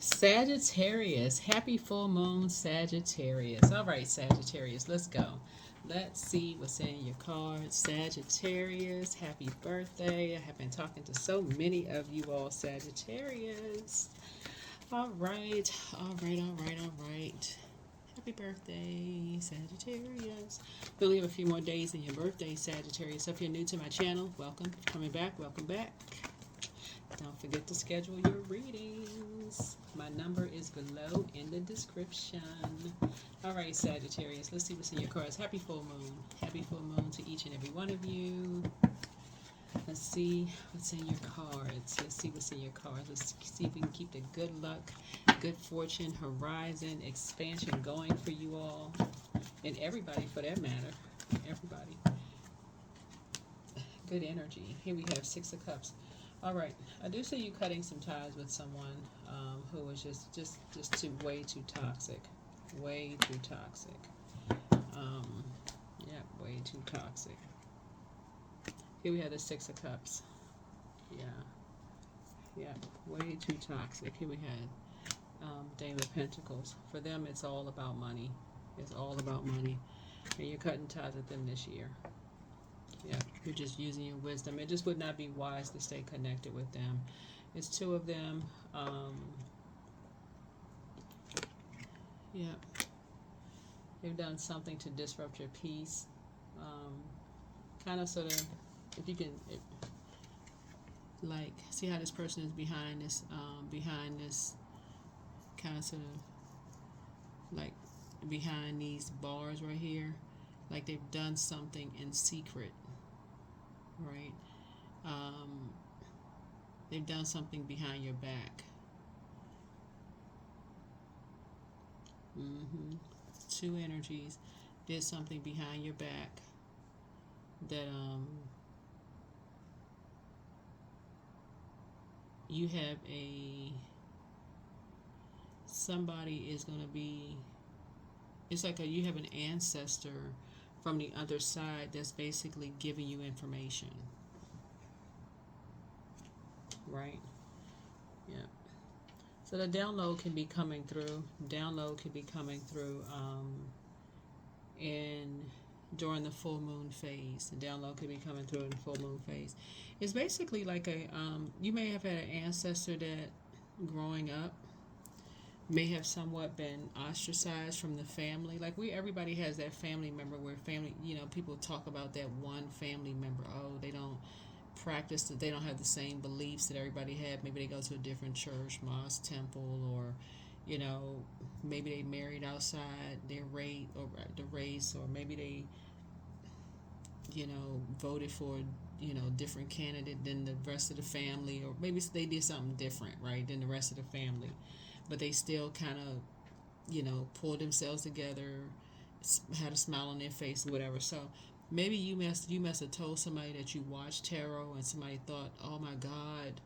Sagittarius, happy full moon, Sagittarius. All right, Sagittarius, let's go. Let's see what's in your cards. Sagittarius, happy birthday. I have been talking to so many of you all, Sagittarius. All right, all right, all right, all right. Happy birthday, Sagittarius. We only have a few more days in your birthday, Sagittarius. If you're new to my channel, welcome. Coming back, welcome back. Don't forget to schedule your readings. My number is below in the description. All right, Sagittarius, let's see what's in your cards. Happy full moon. Happy full moon to each and every one of you. Let's see what's in your cards. Let's see what's in your cards. Let's see if we can keep the good luck, good fortune, horizon, expansion going for you all. And everybody for that matter. Everybody. Good energy. Here we have Six of Cups. All right, I do see you cutting some ties with someone who is just way too toxic, way too toxic. Yeah, way too toxic. Here we have the Six of Cups. Yeah, way too toxic. Here we had Dame of Pentacles. For them, it's all about money. It's all about money, and you're cutting ties with them this year. Yeah, you're just using your wisdom. It just would not be wise to stay connected with them. It's two of them. Yeah, they've done something to disrupt your peace. Kind of sort of, if you can, like, see how this person is behind this, kind of sort of, like, behind these bars right here. Like they've done something in secret. Right? They've done something behind your back. Two energies did something behind your back that you have somebody is going to be, it's like you have an ancestor from the other side that's basically giving you information. Right? Yeah. So the download can be coming through. Download can be coming through during the full moon phase. The download could be coming through in the full moon phase. It's basically like you may have had an ancestor that growing up may have somewhat been ostracized from the family. Like everybody has that family member where family, people talk about that one family member. Oh, they don't practice, they don't have the same beliefs that everybody had. Maybe they go to a different church, mosque, temple, or maybe they married outside their race, or maybe they voted for different candidate than the rest of the family, or maybe they did something different, right, than the rest of the family, but they still kind of pulled themselves together, had a smile on their face, or whatever. So maybe you must have told somebody that you watched tarot, and somebody thought, oh my God,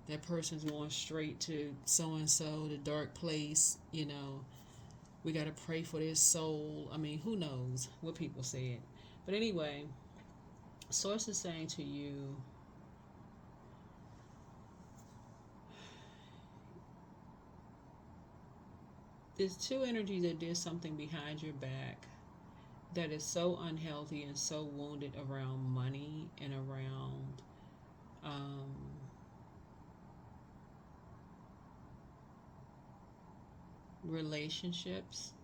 that person's going straight to so and so, the dark place. We got to pray for their soul. I mean, who knows what people said, but anyway, Source is saying to you, there's two energies that did something behind your back that is so unhealthy and so wounded around money and around relationships.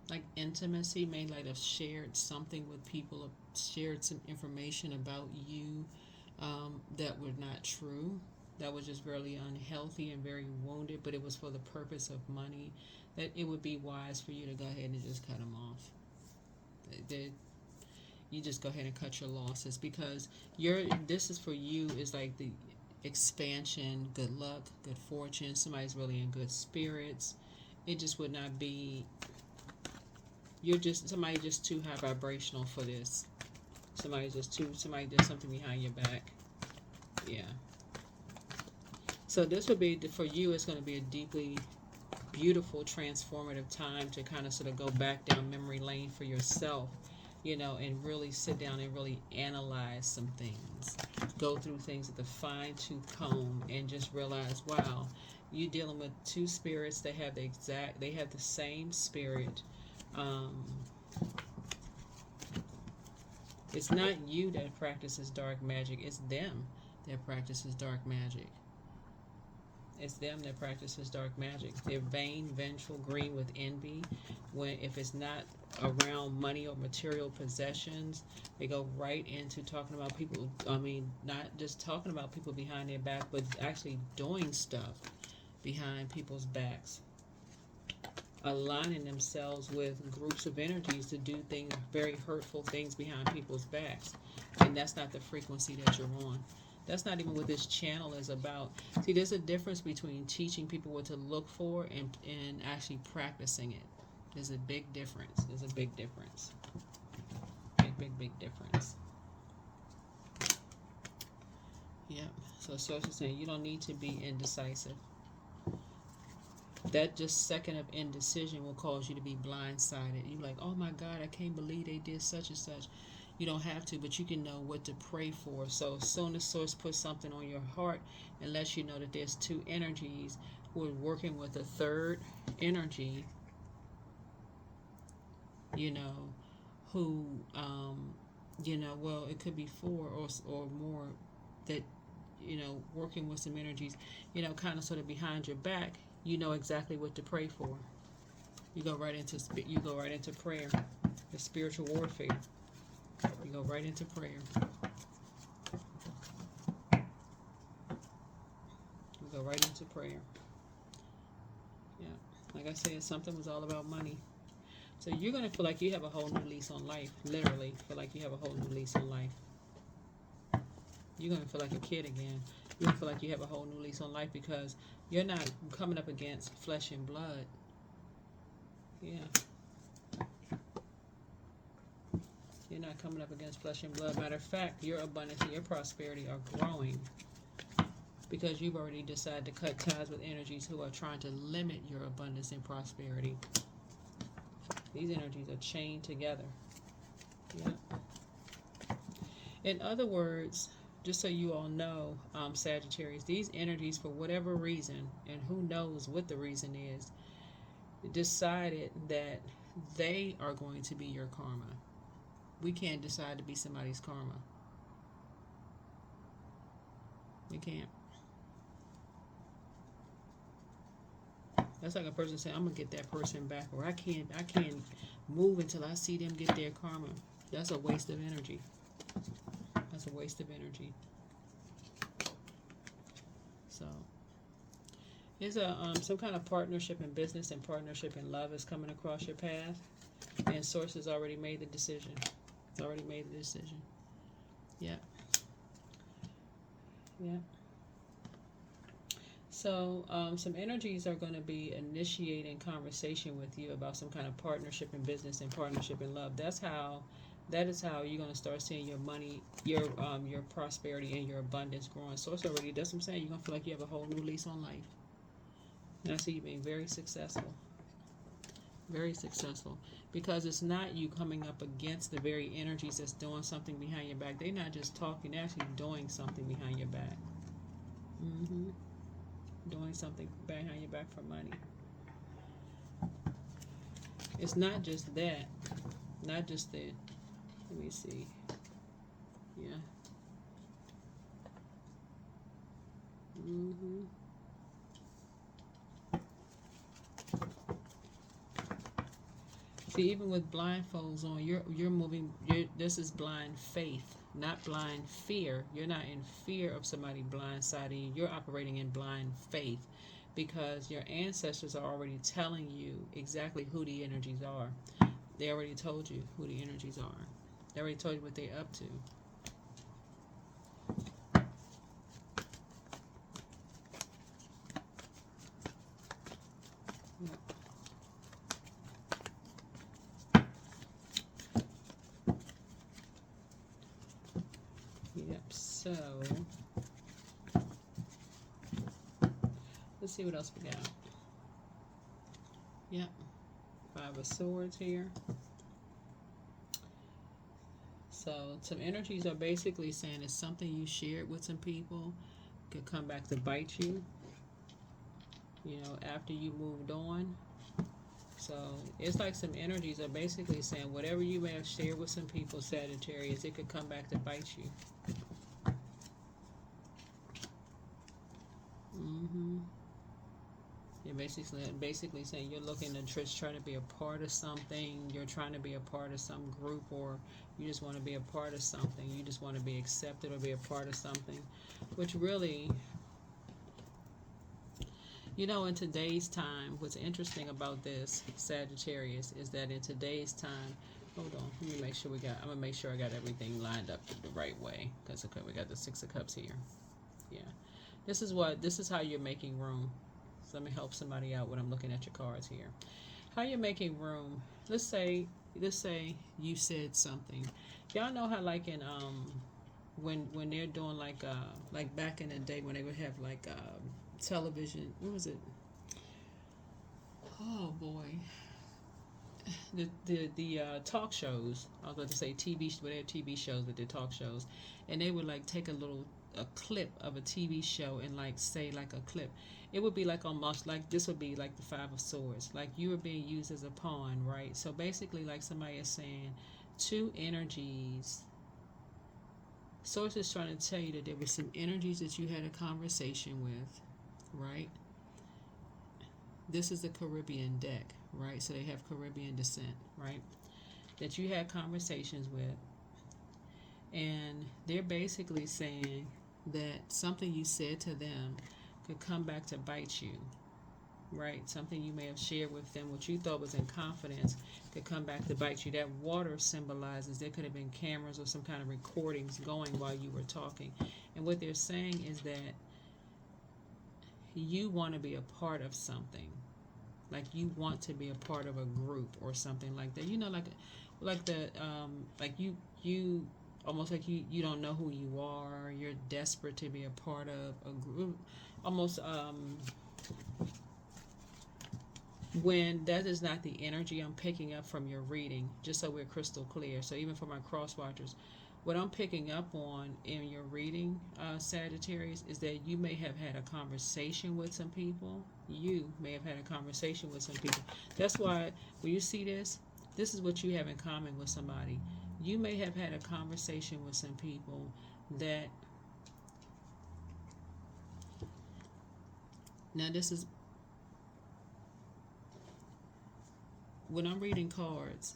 Like intimacy, may like have shared something with people, shared some information about you that were not true, that was just really unhealthy and very wounded, but it was for the purpose of money, that it would be wise for you to go ahead and just cut them off. You just go ahead and cut your losses, because this is for you, is like the expansion, good luck, good fortune. Somebody's really in good spirits. It just would not be, somebody just too high vibrational for this. Somebody did something behind your back. Yeah. So this would be, for you, it's going to be a deeply beautiful, transformative time to kind of sort of go back down memory lane for yourself you know, and really sit down and really analyze some things, go through things with a fine-tooth comb, and just realize, wow, you're dealing with two spirits that have they have the same spirit. um, it's not you that practices dark magic, it's them that practices dark magic. It's them that practices dark magic. They're vain, vengeful, green with envy. When if it's not around money or material possessions, they go right into talking about people. I mean, not just talking about people behind their back, but actually doing stuff behind people's backs. Aligning themselves with groups of energies to do things, very hurtful things behind people's backs. And that's not the frequency that you're on. That's not even what this channel is about. See, there's a difference between teaching people what to look for and actually practicing it. There's a big difference. There's a big difference. Big difference. Yep. So Source is saying you don't need to be indecisive. That just second of indecision will cause you to be blindsided. You're like, oh my God, I can't believe they did such and such. You don't have to, but you can know what to pray for. So as soon as Source puts something on your heart and lets you know that there's two energies who are working with a third energy, you know, who, you know, well, it could be four or more that, you know, working with some energies, you know, kind of sort of behind your back, you know exactly what to pray for. You go right into prayer, the spiritual warfare. You go right into prayer. You go right into prayer. Yeah, like I said, something was all about money. So you're gonna feel like you have a whole new lease on life. Literally, feel like you have a whole new lease on life. You're gonna feel like a kid again. You're gonna feel like you have a whole new lease on life because you're not coming up against flesh and blood. Yeah. You're not coming up against flesh and blood. Matter of fact, your abundance and your prosperity are growing because you've already decided to cut ties with energies who are trying to limit your abundance and prosperity. These energies are chained together. Yeah. In other words, just so you all know, Sagittarius, these energies, for whatever reason, and who knows what the reason is, decided that they are going to be your karma. We can't decide to be somebody's karma. We can't. That's like a person saying, I'm gonna get that person back, or I can't move until I see them get their karma. That's a waste of energy. That's a waste of energy. So there's some kind of partnership in business and partnership in love is coming across your path, and Source has already made the decision. It's already made the decision. Yeah. Yeah. So some energies are going to be initiating conversation with you about some kind of partnership in business and partnership in love. That is how you're going to start seeing your money, your prosperity and your abundance growing. So it's already, that's what I'm saying, you're going to feel like you have a whole new lease on life. And I see you being very successful. Very successful. Because it's not you coming up against the very energies that's doing something behind your back. They're not just talking, they're actually doing something behind your back. Mm-hmm. Doing something behind your back for money. It's not just that. Not just that. Let me see. Yeah. Mm-hmm. See, even with blindfolds on, you're moving. This is blind faith, not blind fear. You're not in fear of somebody blindsiding you. You're operating in blind faith because your ancestors are already telling you exactly who the energies are. They already told you who the energies are. They already told you what they're up to. Yep, so let's see what else we got. Yep, 5 of Swords here. So some energies are basically saying it's something you shared with some people could come back to bite you, you know, after you moved on. So it's like some energies are basically saying whatever you may have shared with some people, Sagittarius, it could come back to bite you. Mm-hmm. You're basically saying you're looking to just try to be a part of something. You're trying to be a part of some group, or you just want to be a part of something. You just want to be accepted or be a part of something, which really, you know, in today's time, what's interesting about this, Sagittarius, is that in today's time, hold on, let me make sure I'm gonna make sure I got everything lined up the right way, because okay, we got the Six of Cups here. Yeah, this is how you're making room. So let me help somebody out when I'm looking at your cards here. How you're making room. Let's say you said something. Y'all know how like in when they're doing like back in the day when they would have like television, what was it? Oh boy. The talk shows. I was going to say TV, but they're TV shows, but they're talk shows, and they would like take a clip of a TV show and like say like a clip. It would be like almost like this would be like the Five of Swords, like you were being used as a pawn, right? So basically, like somebody is saying, two energies. Source is trying to tell you that there were some energies that you had a conversation with, right? This is the Caribbean deck, right? So they have Caribbean descent, right? That you had conversations with, and they're basically saying that something you said to them could come back to bite you, right? Something you may have shared with them, what you thought was in confidence, could come back to bite you. That water symbolizes there could have been cameras or some kind of recordings going while you were talking. And what they're saying is that you want to be a part of something. Like you want to be a part of a group or something like that. You know, like you almost like you don't know who you are. You're desperate to be a part of a group. Almost when that is not the energy I'm picking up from your reading, just so we're crystal clear. So even for my cross watchers, what I'm picking up on in your reading, Sagittarius, is that you may have had a conversation with some people. You may have had a conversation with some people. That's why when you see this is what you have in common with somebody. You may have had a conversation with some people that, now this is, when I'm reading cards,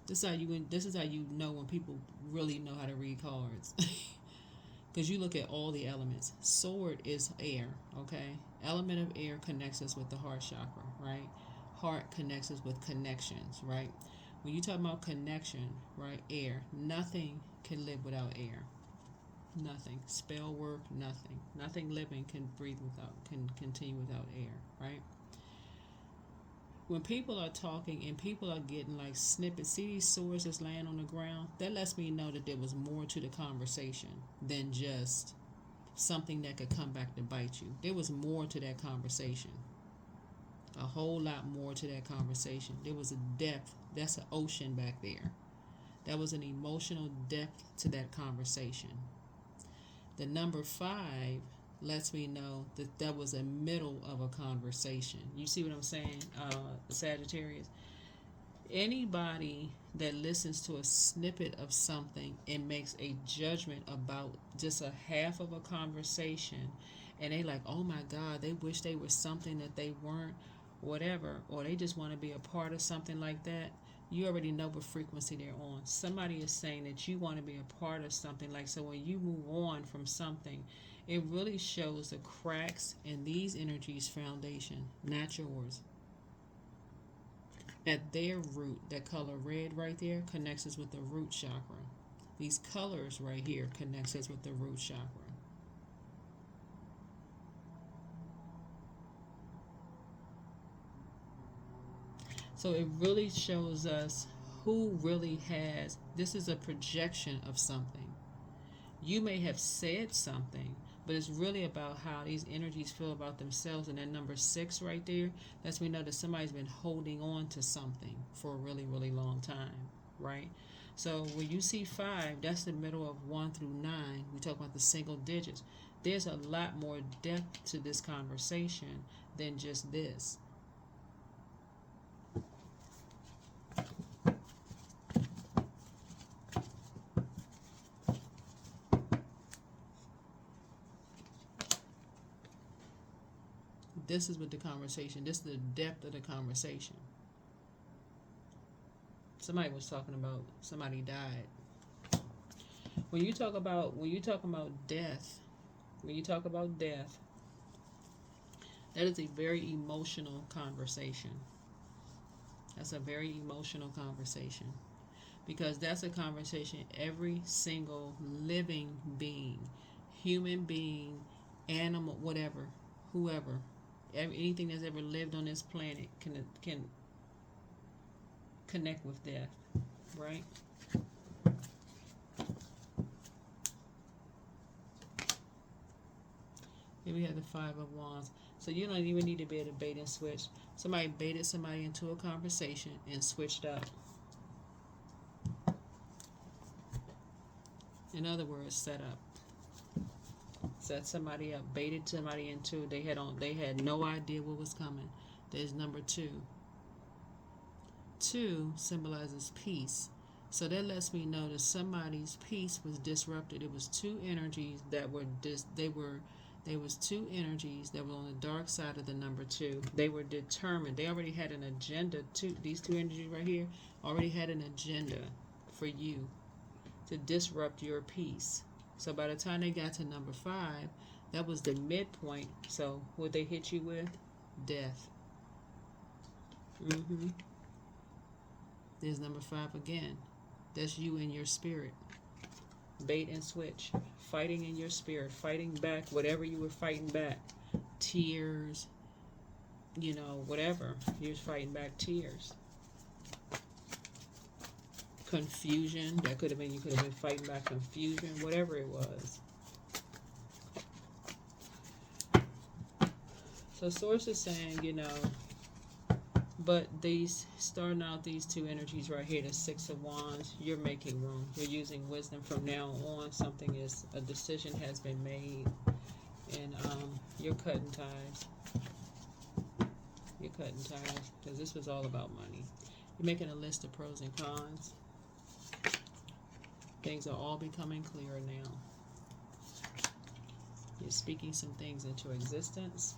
this is how you know when people really know how to read cards. Because you look at all the elements. Sword is air, okay? Element of air connects us with the heart chakra, right? Heart connects us with connections, right? When you talk about connection, right? Air. Nothing can live without air. Nothing. Spell work, nothing. Nothing living can continue without air, right? When people are talking and people are getting like snippets, see these swords that's laying on the ground? That lets me know that there was more to the conversation than just something that could come back to bite you. There was more to that conversation. A whole lot more to that conversation. There was a depth. That's an ocean back there. That was an emotional depth to that conversation. The number 5 lets me know that that was a middle of a conversation. You see what I'm saying, Sagittarius? Anybody that listens to a snippet of something and makes a judgment about just a half of a conversation, and they like, oh my God, they wish they were something that they weren't, whatever, or they just want to be a part of something like that, you already know what frequency they're on. Somebody is saying that you want to be a part of something. Like, so when you move on from something, it really shows the cracks in these energies' foundation, not yours. At their root, that color red right there connects us with the root chakra. These colors right here connects us with the root chakra. So it really shows us who really has, this is a projection of something. You may have said something, but it's really about how these energies feel about themselves. And that number 6 right there lets me know that somebody's been holding on to something for a really, really long time, right? So when you see 5, that's the middle of 1 through 9. We talk about the single digits. There's a lot more depth to this conversation than just this. This is what the conversation, this is the depth of the conversation. Somebody was talking about somebody died. When you talk about death, that is a very emotional conversation. That's a very emotional conversation. Because that's a conversation every single living being, human being, animal, whatever, whoever, anything that's ever lived on this planet can connect with death, right? Here we have the 5 of Wands. So you don't even need to be able to bait and switch. Somebody baited somebody into a conversation and switched up. In other words, set up. Set somebody up, baited somebody into. They had no idea what was coming. There's number 2. 2 symbolizes peace. So that lets me know that somebody's peace was disrupted. It was 2 energies that were there was 2 energies that were on the dark side of the number 2. They were determined. They already had an agenda. These 2 energies right here already had an agenda for you to disrupt your peace. So by the time they got to number 5, that was the midpoint. So what they hit you with? Death. There's number 5 again. That's you in your spirit. Bait and switch. Fighting in your spirit. Fighting back whatever you were fighting back. Tears. Whatever. You're fighting back tears. Confusion. That could have been, you could have been fighting back confusion. Whatever it was. So Source is saying, but starting out these 2 energies right here, the 6 of Wands, you're making room. You're using wisdom from now on. A decision has been made, and you're cutting ties. You're cutting ties because this was all about money. You're making a list of pros and cons. Things are all becoming clearer now. You're speaking some things into existence.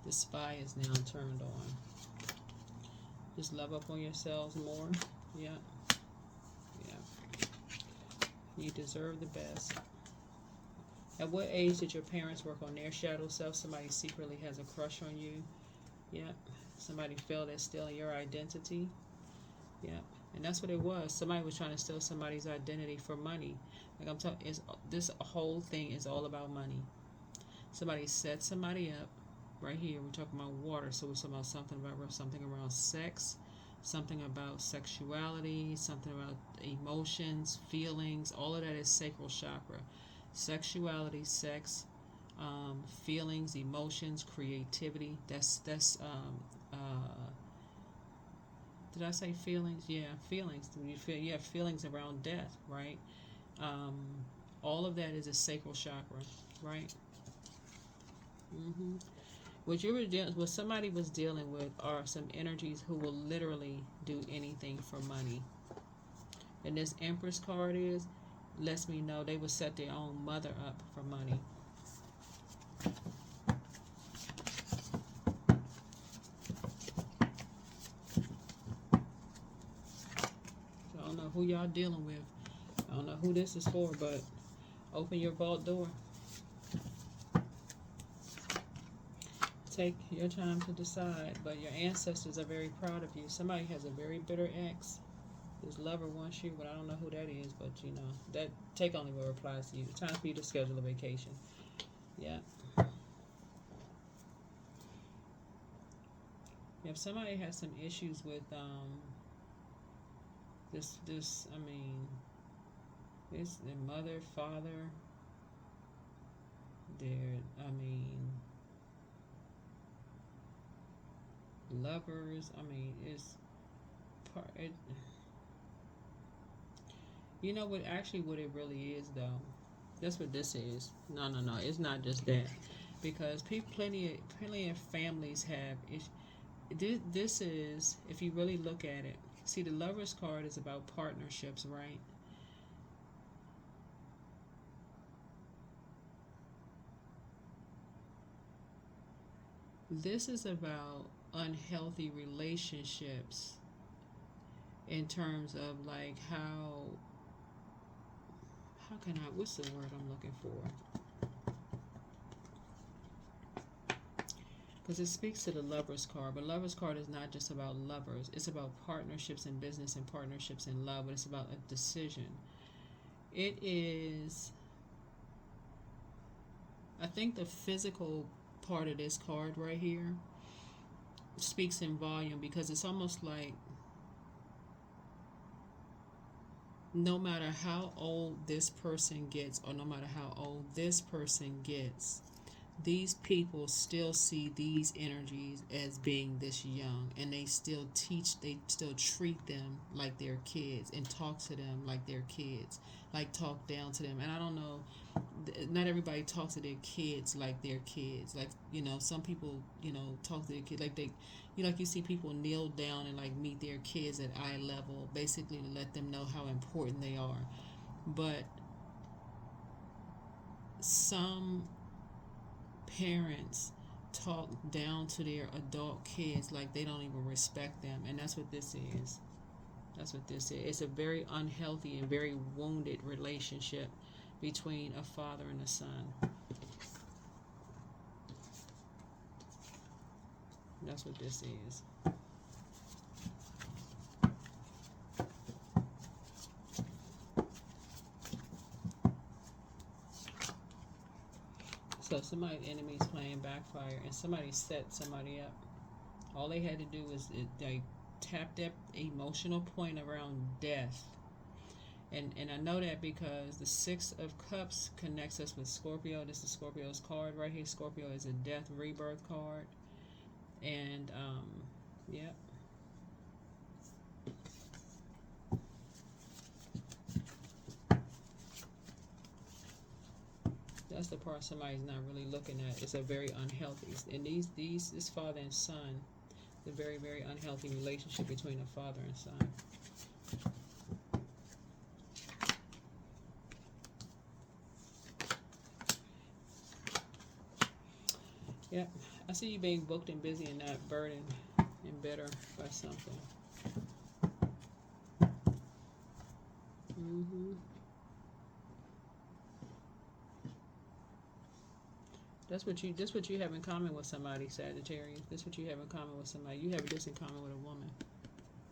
The spy is now turned on. Just love up on yourselves more. Yeah. You deserve the best. At what age did your parents work on their shadow self? Somebody secretly has a crush on you. Yeah. Somebody failed at stealing your identity. Yeah. And that's what it was. Somebody was trying to steal somebody's identity for money. Like I'm talking, this whole thing is all about money. Somebody set somebody up. Right here, we're talking about water, so we're talking about something around sex, something about sexuality, something about emotions, feelings. All of that is sacral chakra. Sexuality, sex, feelings, emotions, creativity. That's did I say feelings? Yeah, feelings. You have feelings around death, right? All of that is a sacral chakra, right? What somebody was dealing with are some energies who will literally do anything for money. And this Empress card lets me know they would set their own mother up for money. So I don't know who y'all dealing with. I don't know who this is for, but open your vault door. Take your time to decide, but your ancestors are very proud of you. Somebody has a very bitter ex. This lover wants you, but I don't know who that is, but that take only what applies to you. Time for you to schedule a vacation. Yeah. If somebody has some issues with it's their mother, father, lovers, You know what? Actually, what it really is, though, that's what this is. No, no, no. It's not just that, because people, plenty of families have. This is, if you really look at it. See, the Lovers card is about partnerships, right? This is about unhealthy relationships in terms of like how can I, what's the word I'm looking for? Because it speaks to the Lovers card, but Lovers card is not just about lovers. It's about partnerships in business and partnerships in love, but it's about a decision. It is, I think the physical part of this card right here speaks in volume, because it's almost like no matter how old this person gets, or no matter how old this person gets, these people still see these energies as being this young, and they still treat them like they're kids and talk to them like they're kids, like talk down to them. And I don't know, not everybody talks to their kids like they're kids. Like, some people, talk to their kids like they, like you see people kneel down and like meet their kids at eye level, basically to let them know how important they are. But some parents talk down to their adult kids like they don't even respect them, and that's what this is. That's what this is. It's a very unhealthy and very wounded relationship between a father and a son. That's what this is. So somebody's enemy's playing backfire, and somebody set somebody up. All they had to do was they tapped that emotional point around death. And I know that because the Six of Cups connects us with Scorpio. This is Scorpio's card right here. Scorpio is a death rebirth card. And, yeah. That's the part somebody's not really looking at. It's a very unhealthy. And this father and son, the very, very unhealthy relationship between a father and son. Yep. I see you being booked and busy and not burdened and bitter by something. That's what you have in common with somebody, Sagittarius. That's what you have in common with somebody. You have this in common with a woman.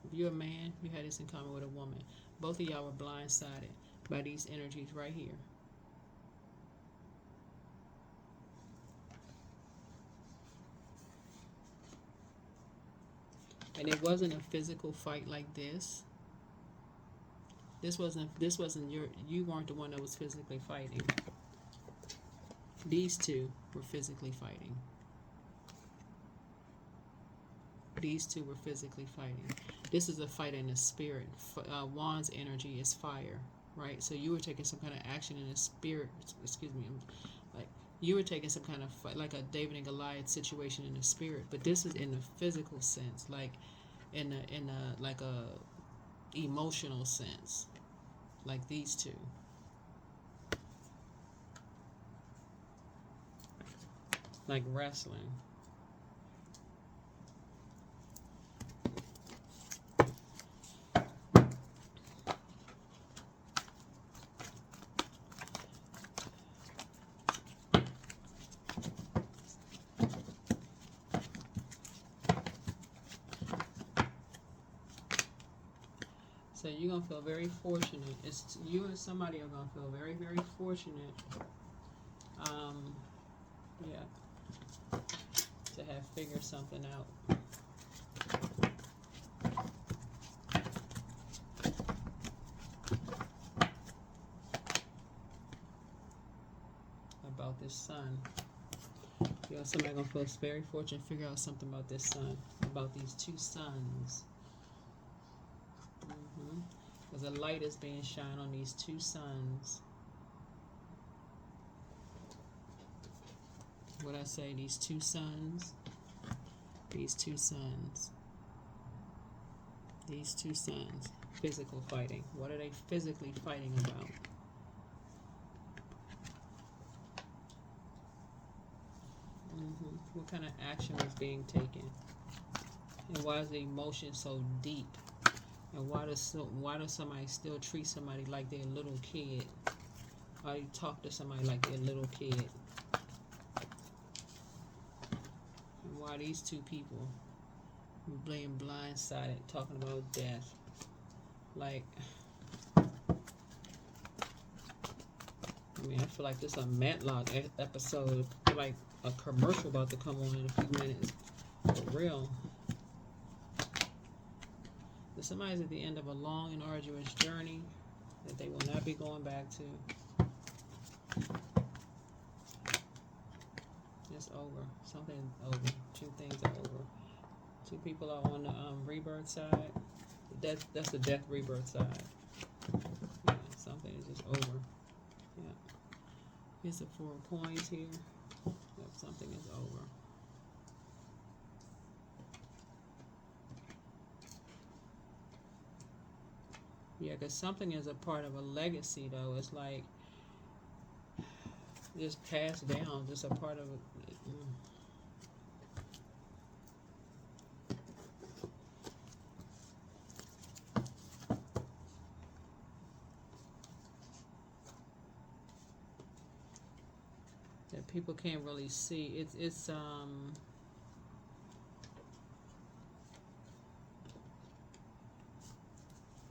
If you're a man, you had this in common with a woman. Both of y'all were blindsided by these energies right here. And it wasn't a physical fight like this. This wasn't you weren't the one that was physically fighting. These two were physically fighting. These two were physically fighting. This is a fight in the spirit. Wands energy is fire, right? So you were taking some kind of action in the spirit. Excuse me. Like you were taking some kind of fight, like a David and Goliath situation in the spirit. But this is in the physical sense, like in a like a emotional sense, like these two. Like wrestling. So you're going to feel very fortunate. It's you and somebody are going to feel very, very fortunate. Yeah. To have figured something out. About this son. You know, somebody going to feel very fortunate, figure out something about this son. About these two sons. Because a light is being shined on these two suns. What I say, these two suns. These two suns. These two suns. Physical fighting. What are they physically fighting about? What kind of action is being taken? And why is the emotion so deep? And why does somebody still treat somebody like they're a little kid? Why do you talk to somebody like they're a little kid? And why these two people being blindsided, talking about death? Like, I mean, I feel like this is a Matlock episode. I feel like a commercial about to come on in a few minutes. For real. But somebody's at the end of a long and arduous journey that they will not be going back to. It's over. Something's over. Two things are over. Two people are on the rebirth side. That's the death rebirth side. Yeah, something is just over. Yeah. Here's the 4 of coins here. Yep, something is over. Yeah, because something is a part of a legacy, though. It's like just passed down, just a part of it. That people can't really see. It's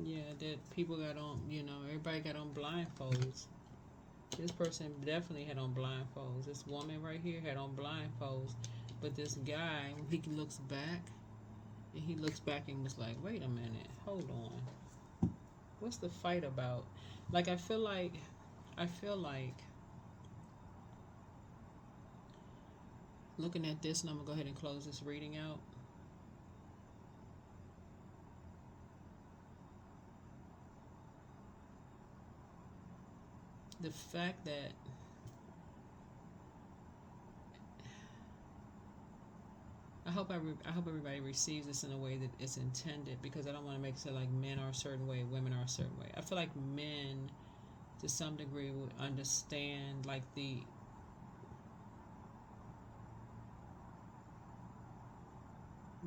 yeah, that people got on, everybody got on blindfolds. This person definitely had on blindfolds. This woman right here had on blindfolds. But this guy, when he looks back, and he looks back and was like, wait a minute, hold on. What's the fight about? Like, I feel like, looking at this, and I'm going to go ahead and close this reading out. The fact that I hope everybody receives this in a way that it's intended, because I don't want to make it so like men are a certain way, women are a certain way. I feel like men, to some degree, would understand, like,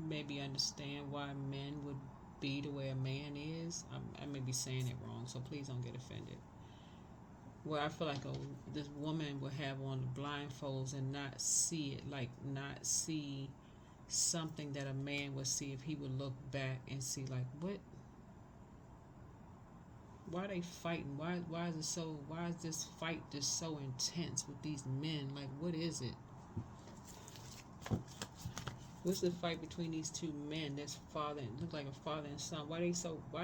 maybe understand why men would be the way a man is. I may be saying it wrong, so please don't get offended. Where I feel like this woman would have on the blindfolds and not see it, like not see something that a man would see if he would look back and see, like, why are they fighting? Why is this fight just so intense with these men? Like, what is it? What's the fight between these two men? This father, it look like a father and son. Why are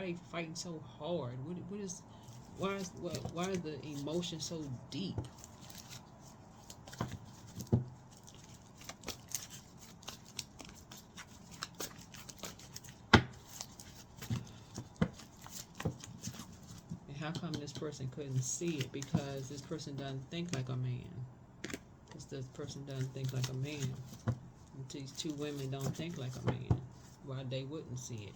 they fighting so hard? Why is the emotion so deep? And how come this person couldn't see it? Because this person doesn't think like a man. Because this person doesn't think like a man. And these two women don't think like a man. Why they wouldn't see it?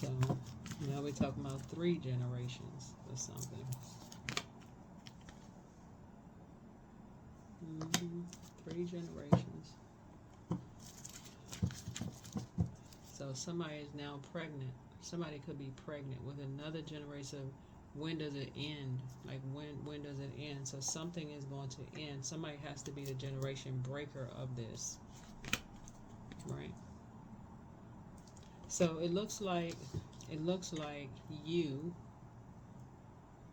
So now we're talking about 3 generations or something. 3 generations. So somebody is now pregnant. Somebody could be pregnant with another generation. When does it end? Like, when does it end? So something is going to end. Somebody has to be the generation breaker of this, right? So it looks like you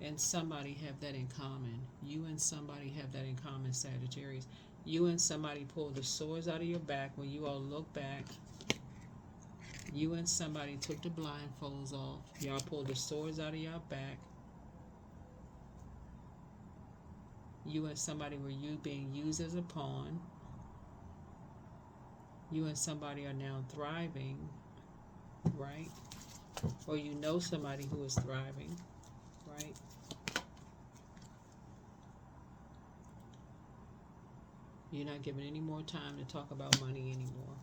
and somebody have that in common. You and somebody have that in common, Sagittarius. You and somebody pulled the swords out of your back when you all look back. You and somebody took the blindfolds off. Y'all pulled the swords out of your back. You and somebody were being used as a pawn. You and somebody are now thriving, right? Or you know somebody who is thriving, right? You're not given any more time to talk about money anymore.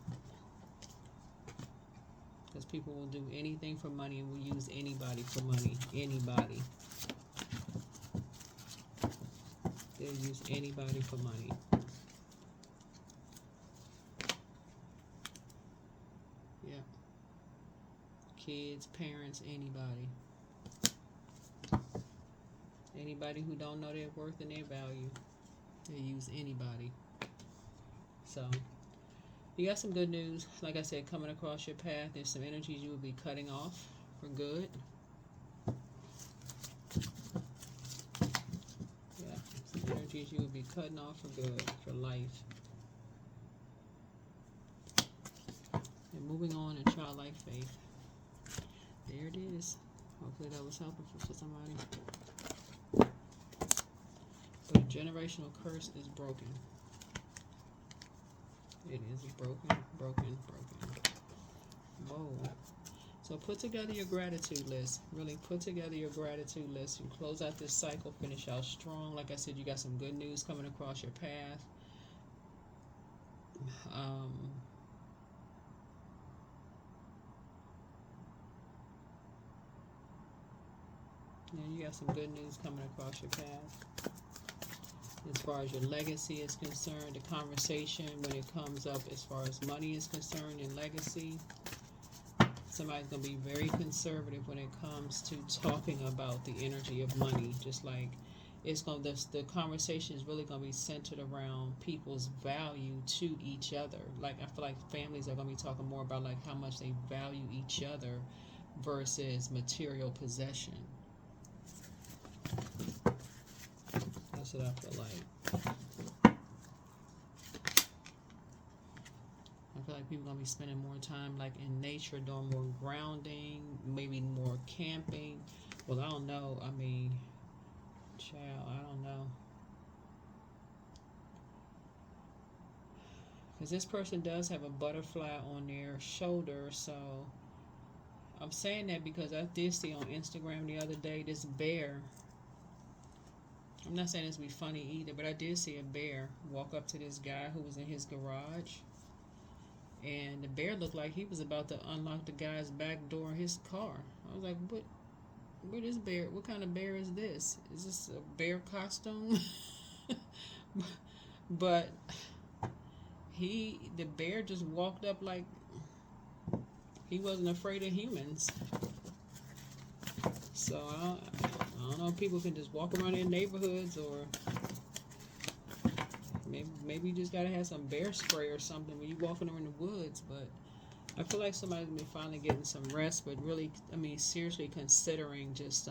Because people will do anything for money and will use anybody for money. Anybody. They'll use anybody for money. Yeah. Kids, parents, anybody. Anybody who don't know their worth and their value. They use anybody. So, you got some good news. Like I said, coming across your path. There's some energies you will be cutting off for good. Yeah, some energies you will be cutting off for good, for life. And moving on in childlike faith. There it is. Hopefully that was helpful for somebody. So the generational curse is broken. It is broken. Whoa. So put together your gratitude list. Really put together your gratitude list. You close out this cycle, finish out strong. Like I said, you got some good news coming across your path. You got some good news coming across your path. As far as your legacy is concerned, the conversation when it comes up as far as money is concerned and legacy, somebody's going to be very conservative when it comes to talking about the energy of money. Just like it's going to, the conversation is really going to be centered around people's value to each other. Like I feel like families are going to be talking more about like how much they value each other versus material possession. That's what I feel like. I feel like people are going to be spending more time like in nature, doing more grounding, maybe more camping. Well, I don't know. I mean, child, I don't know. Because this person does have a butterfly on their shoulder, so I'm saying that because I did see on Instagram the other day this bear. I'm not saying this to be funny either, but I did see a bear walk up to this guy who was in his garage. And the bear looked like he was about to unlock the guy's back door of his car. I was like, where this bear? What kind of bear is this? Is this a bear costume? But the bear just walked up like he wasn't afraid of humans. So I don't know if people can just walk around their neighborhoods, or maybe you just gotta have some bear spray or something when you're walking around the woods. But I feel like somebody's gonna be finally getting some rest, but really, I mean, seriously considering just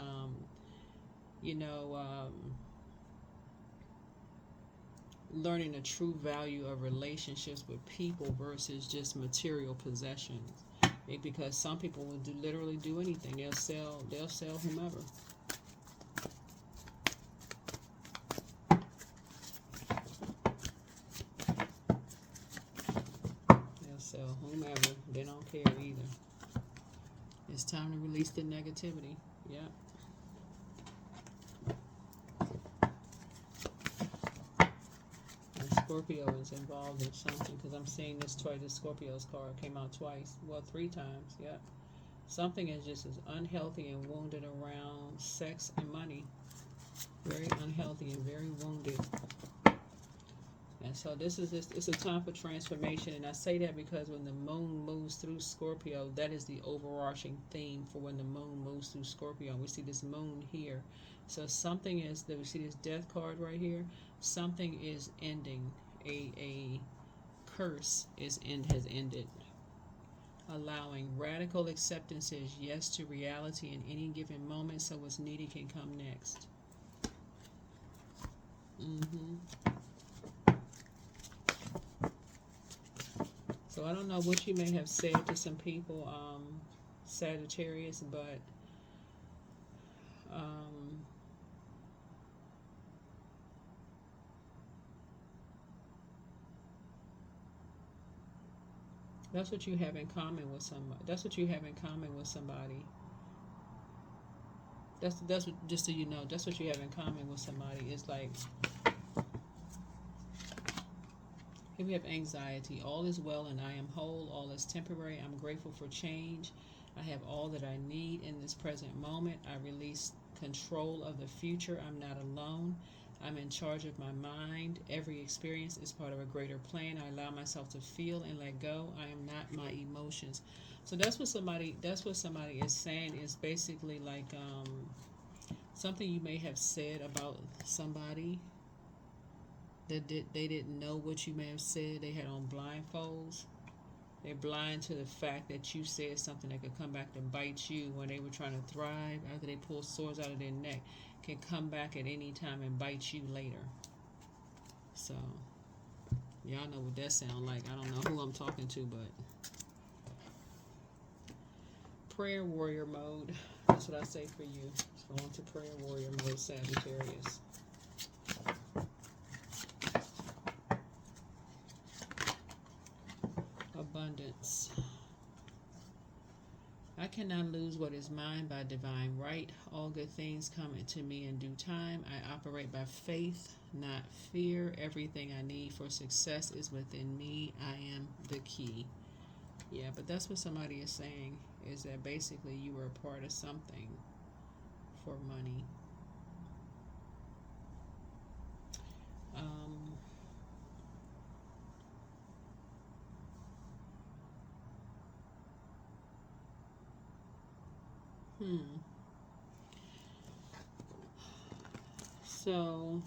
learning the true value of relationships with people versus just material possessions. Because some people will literally do anything. They'll sell whomever. They'll sell whomever. They don't care either. It's time to release the negativity. Yep. Scorpio is involved in something, because I'm seeing this twice. The Scorpio's card came out twice. Well, 3 times. Yeah. Something is just as unhealthy and wounded around sex and money. Very unhealthy and very wounded. And so it's a time for transformation. And I say that because when the moon moves through Scorpio, that is the overarching theme for when the moon moves through Scorpio. We see this moon here. So something is, we see this death card right here. Something is ending. A curse has ended. Allowing radical acceptances, yes, to reality in any given moment, so what's needed can come next. So I don't know what you may have said to some people. Sagittarius, but um, that's what you have in common with somebody. That's what you have in common with somebody. That's what, just so you know, that's what you have in common with somebody. It's like, here we have anxiety. All is well and I am whole. All is temporary. I'm grateful for change. I have all that I need in this present moment. I release control of the future. I'm not alone. I'm in charge of my mind. Every experience is part of a greater plan. I allow myself to feel and let go. I am not my emotions. So that's what somebody is saying, is basically like something you may have said about somebody they didn't know what you may have said. They had on blindfolds. They're blind to the fact that you said something that could come back to bite you when they were trying to thrive. After they pull swords out of their neck, can come back at any time and bite you later. So y'all know what that sounds like. I don't know who I'm talking to, but prayer warrior mode. That's what I say for you. So on to prayer warrior mode, Sagittarius. Abundance. I cannot lose what is mine by divine right. All good things come to me in due time. I operate by faith, not fear. Everything I need for success is within me. I am the key. Yeah, but that's what somebody is saying, is that basically you were a part of something for money. Hmm. So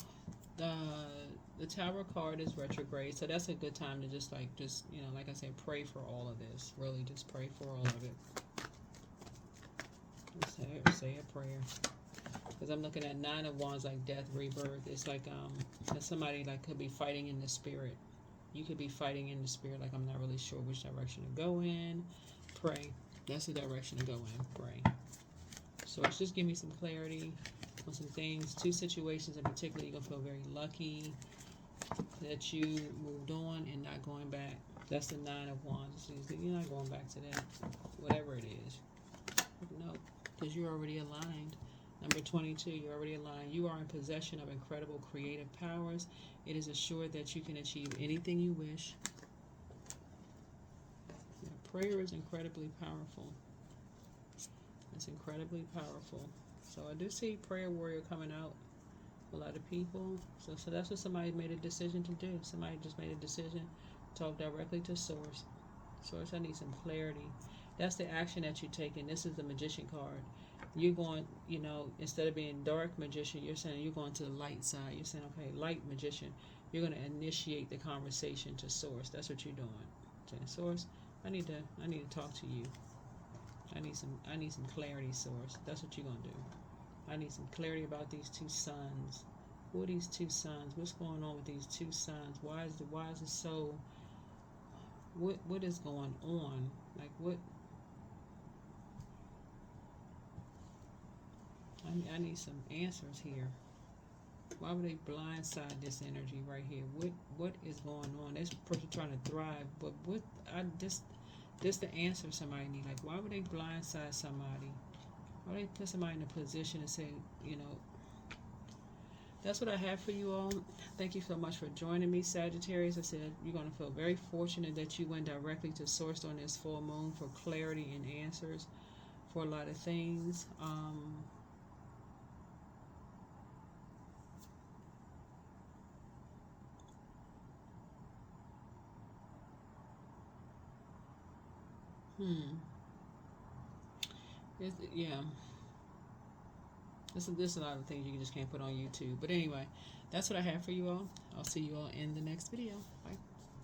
the Tower card is retrograde, so that's a good time to just like I said, pray for all of this. Really, just pray for all of it. Say a prayer, because I'm looking at Nine of Wands, like death, rebirth. It's like that somebody like could be fighting in the spirit. You could be fighting in the spirit, like I'm not really sure which direction to go in. Pray. That's the direction to go in. Pray. So it's just give me some clarity on some things. Two situations in particular, you're going to feel very lucky that you moved on and not going back. That's the Nine of Wands. You're not going back to that, whatever it is. No, because you're already aligned. Number 22, you're already aligned. You are in possession of incredible creative powers. It is assured that you can achieve anything you wish. Yeah, prayer is incredibly powerful. It's incredibly powerful. So I do see prayer warrior coming out for a lot of people. So that's what somebody made a decision to do. Somebody just made a decision to talk directly to Source. Source, I need some clarity. That's the action that you're taking. This is the Magician card. You're going, instead of being dark magician, you're saying you're going to the light side. You're saying, okay, light magician. You're going to initiate the conversation to Source. That's what you're doing. Saying, Source, I need to talk to you. I need some clarity, Source. That's what you're gonna do. I need some clarity about these two sons. Who are these two sons? What's going on with these two sons? Why is it so? What is going on? Like what? I need some answers here. Why would they blindside this energy right here? What is going on? This person trying to thrive, but this the answer somebody need. Like, why would they blindside somebody? Why would they put somebody in a position and say, that's what I have for you all. Thank you so much for joining me, Sagittarius. I said you're going to feel very fortunate that you went directly to Source on this full moon for clarity and answers for a lot of things. Yeah. This is a lot of things you just can't put on YouTube. But anyway, that's what I have for you all. I'll see you all in the next video. Bye.